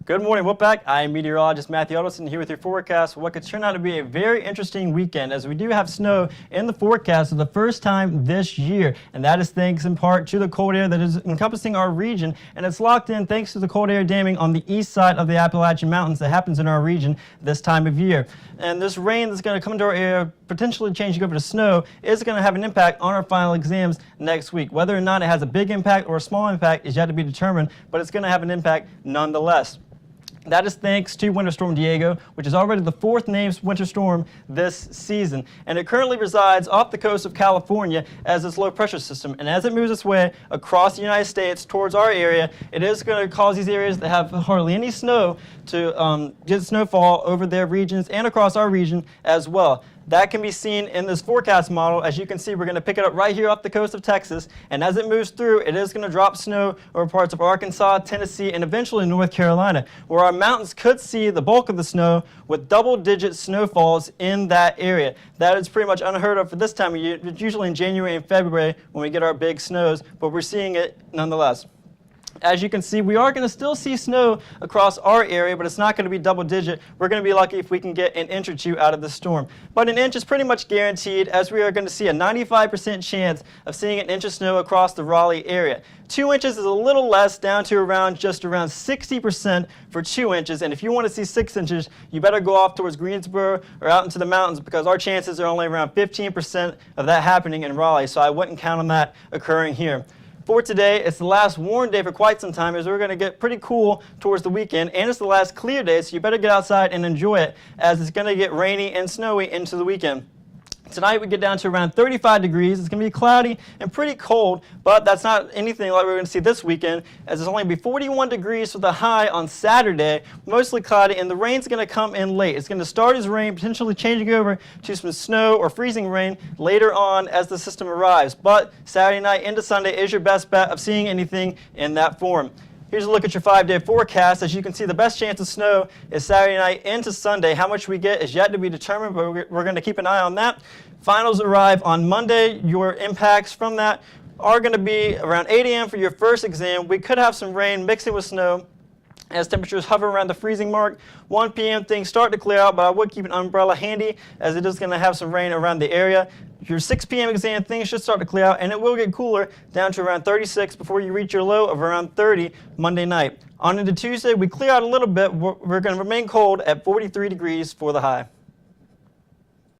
Good morning, Wolfpack. I am meteorologist Matthew Huddleston here with your forecast for what could turn out to be a very interesting weekend, as we do have snow in the forecast for the first time this year. And that is thanks in part to the cold air that is encompassing our region, and it's locked in thanks to the cold air damming on the east side of the Appalachian Mountains that happens in our region this time of year. And this rain that's going to come into our area, potentially changing over to snow, is going to have an impact on our final exams next week. Whether or not it has a big impact or a small impact is yet to be determined, but it's going to have an impact nonetheless. That is thanks to Winter Storm Diego, which is already the fourth named winter storm this season. And it currently resides off the coast of California as this low pressure system. And as it moves its way across the United States towards our area, it is going to cause these areas that have hardly any snow to get snowfall over their regions and across our region as well. That can be seen in this forecast model. As you can see, we're going to pick it up right here off the coast of Texas, and as it moves through, it is going to drop snow over parts of Arkansas, Tennessee, and eventually North Carolina, where our mountains could see the bulk of the snow with double-digit snowfalls in that area. That is pretty much unheard of for this time of year. It's usually in January and February when we get our big snows, but we're seeing it nonetheless. As you can see, we are going to still see snow across our area, but it's not going to be double digit. We're going to be lucky if we can get an inch or two out of the storm. But an inch is pretty much guaranteed, as we are going to see a 95% chance of seeing an inch of snow across the Raleigh area. 2 inches is a little less, down to just around 60% for 2 inches. And if you want to see 6 inches, you better go off towards Greensboro or out into the mountains, because our chances are only around 15% of that happening in Raleigh. So I wouldn't count on that occurring here. For today, it's the last warm day for quite some time, as we're going to get pretty cool towards the weekend, and it's the last clear day, so you better get outside and enjoy it, as it's going to get rainy and snowy into the weekend. Tonight we get down to around 35 degrees. It's going to be cloudy and pretty cold, but that's not anything like we're going to see this weekend, as it's only going to be 41 degrees for the high on Saturday, mostly cloudy, and the rain's going to come in late. It's going to start as rain, potentially changing over to some snow or freezing rain later on as the system arrives. But Saturday night into Sunday is your best bet of seeing anything in that form. Here's a look at your 5-day forecast. As you can see, the best chance of snow is Saturday night into Sunday. How much we get is yet to be determined, but we're going to keep an eye on that. Finals arrive on Monday. Your impacts from that are going to be around 8 a.m. for your first exam. We could have some rain mixing with snow as temperatures hover around the freezing mark. 1 p.m. things start to clear out, but I would keep an umbrella handy, as it is going to have some rain around the area. Your 6 p.m. exam, things should start to clear out, and it will get cooler down to around 36 before you reach your low of around 30 Monday night. On into Tuesday, we clear out a little bit. We're going to remain cold at 43 degrees for the high.